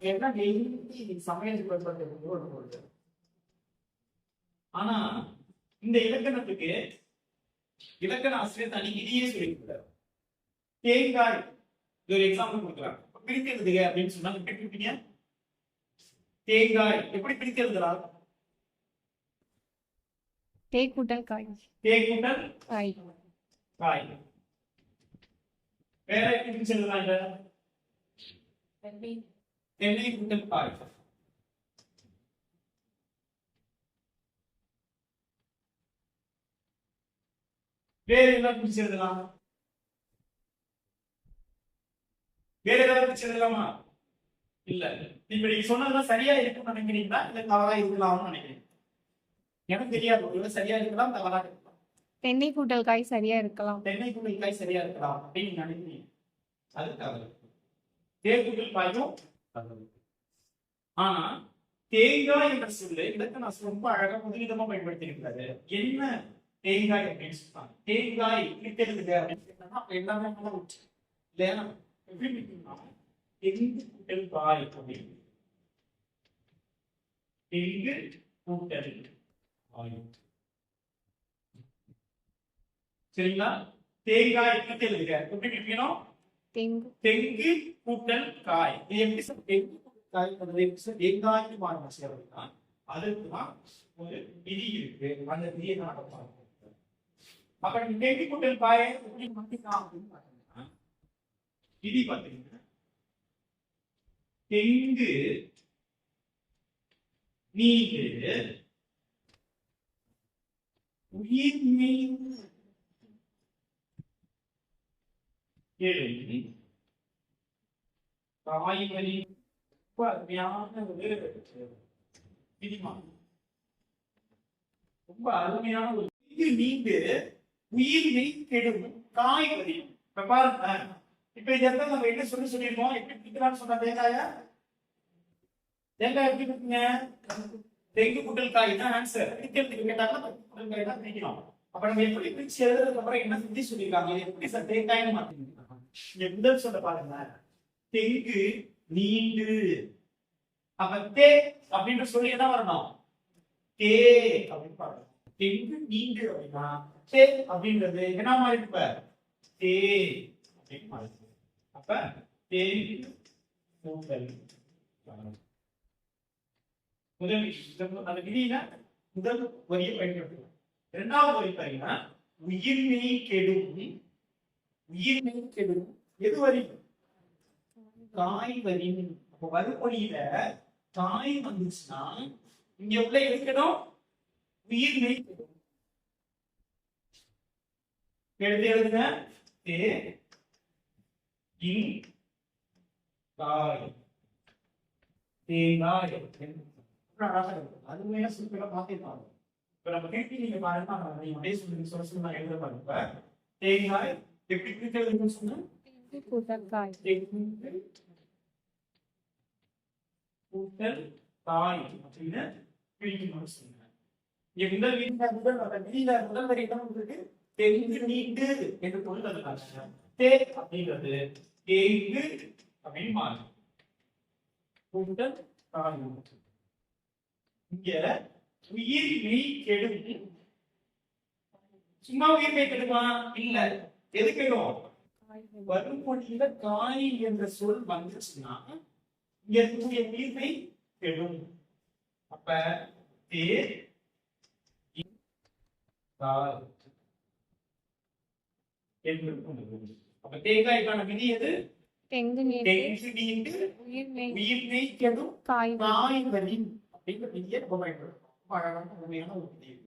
ஏன்னா டெய்லி சமையலுக்கு பயன்படுத்தக்கூடிய ஒரு பொருள். ஆனா இந்த இலக்கணத்துக்கு இலக்கண ஆசிரியர் தனி விதியே சொல்லியிருக்கிறார். தேங்காய் ஒரு எக்ஸாம்பிள் கொடுக்கலாம். பிரித்து எழுதுக அப்படின்னு சொன்னா எப்படி பிரிப்பீங்க? தேங்காய் எப்படி பிரித்து எழுதலாம்? தே கூட்டல் காய். தே கூட்டல் காய். காய். வேற எப்படி பிரித்து எழுதலாம்? இத தென்னை கூட்டல் காய். வேற என்ன பிரித்து எழுதலாம்? வேற ஏதாவது பிரித்து எழுதலாமா? இல்ல. இப்ப நீங்க சொன்னதெல்லாம் சரியா இருக்கும்னு நினைக்கிறீங்களா இல்ல தவறா இருக்கலாம்னு நினைக்கிறீங்க? எனக்கு தெரியாது. ஒருவேளை சரியா இருக்கலாம், தவறா இருக்கலாம். தென்னை கூட்டல் காய் சரியா இருக்கலாம். தென்னை கூட்டல் காய் சரியா இருக்கலாம் அப்படின்னு நினைக்கிறீங்க. அது தவறு. தேன் கூட்டல் காயும் தவறு. ஆனா தேங்காய் என்ற சொல்லு இலக்கண ரொம்ப அழகா புதுவிதமா பயன்படுத்தியிருக்கிறாரு. என்ன தேங்காய் அப்படின்னு சொல்றாங்க. தேங்காய் பிரித்தெழுதுக அப்படின்னு சொன்னா எல்லாமே இல்லையா? எப்படி பிரிக்கணும்னா தெங்கு கூட்டல் காய் அப்படின்னு. தெங்கு கூட்டல் காய். சரிங்களா? தேங்காய் பிரித்தெழுதுக எப்படி பிரிக்கணும்? தெங்கு கூட்டல் காய். இது எப்படி சார் தெங்கு காய் பண்றது? எப்படி சார் தேங்காய்க்கு மாறும் சார் அப்படின்னா அதுக்குதான் ஒரு விதி இருக்கு. அந்த விதியை நான் பார்ப்போம். அப்ப நீங்க தெங்கு கூட்டல் காயை எப்படி மாத்திக்கலாம் அப்படின்னு பாத்தீங்கன்னா விதி பாத்தீங்கன்னா தெங்கு நீங்கு உயிர் மீன் காய்கறி ரொம்ப அருமையான ஒரு விதிமான். ரொம்ப அருமையான ஒரு நீங்கு உயிரினை கெடும் காய்கறி. இப்ப பாருங்க, இப்ப இந்த இடத்துல நம்ம என்ன சொல்லிருக்கோம்? எப்படி பிடிக்கலாம்னு சொன்ன தேங்காயா? தேங்காய் எப்படி பிடிக்குங்க? தெங்கு கூட்டல் காய் தான் ஆன்சர். பிடிக்கிறதுக்கு கேட்டாங்கன்னா கூட்டல் காய் தான் பிடிக்கலாம். அப்ப நம்ம எப்படி பிரிச்சு எழுதுறதுக்கு அப்புறம் என்ன செஞ்சு சொல்லிருக்காங்க? எப்படி சார் தேங்காய்னு மாத்தீங்க? முதல் சொல்ல பாருங்க, தெங்கு நீண்டு. அப்ப தே அப்படின்ற சொல்லி என்ன வரணும்? தே அப்படின்னு பாருங்க. தெங்கு நீண்டு அப்படின்னா தே அப்படின்றது என்ன மாதிரி இருப்ப? தே அப்படின்னு மாறி. அப்ப தேங்கு கூட்டல் முதல் அந்த விதியில முதல் வரியை பயன்படுத்துவோம். இரண்டாவது வரி பாத்தீங்கன்னா உயிர்மை கெடும். உயிர்மை கெடும் எது வரி? காய் வரி. அப்ப வறுமொழியில காய் வந்துச்சுன்னா இங்க உள்ள இருக்கணும் உயிர்மை கெடும். எழுதி எழுதுங்க. தே இன் காய். தேங்காய் அருமையா சிம்பிளா மாத்திருப்பாங்க. இப்ப நம்ம கேட்டு நீங்க பாருங்க, நீங்க அப்படியே சொல்லி நான் எழுத பாருங்க. தேங்காய் எப்படி பிரித்தெழுதுன்னு சொன்னா கூட்டல் காய். கூட்டல் காய் அப்படின்னு பிரிக்கணும்னு சொன்னேன். இங்க முதல் வரி என்ன இருக்கு? தெங்கு நீண்டு என்று பொருள் அதுக்காக தே அப்படின்றது தேங்கு அப்படின்னு மாறும். கூட்டல் காய். இங்க உயிர்மை கெடும். சும்மா உயிர்மை கெடுமா? இல்ல. எது கெடும்? வறுமொழியில காய் என்ற சொல் வந்துச்சுன்னா இங்க இருக்கக்கூடிய உயிர்மை கெடும். அப்ப தே அப்ப தேங்காய்க்கான விதி எது? தெங்கு நீண்டு உயிர்மை கெடும் காய் காய்கறி அப்படிங்கிற விதியை நம்ம பயன்படுத்தும். அழகான உண்மையான ஒரு விதி.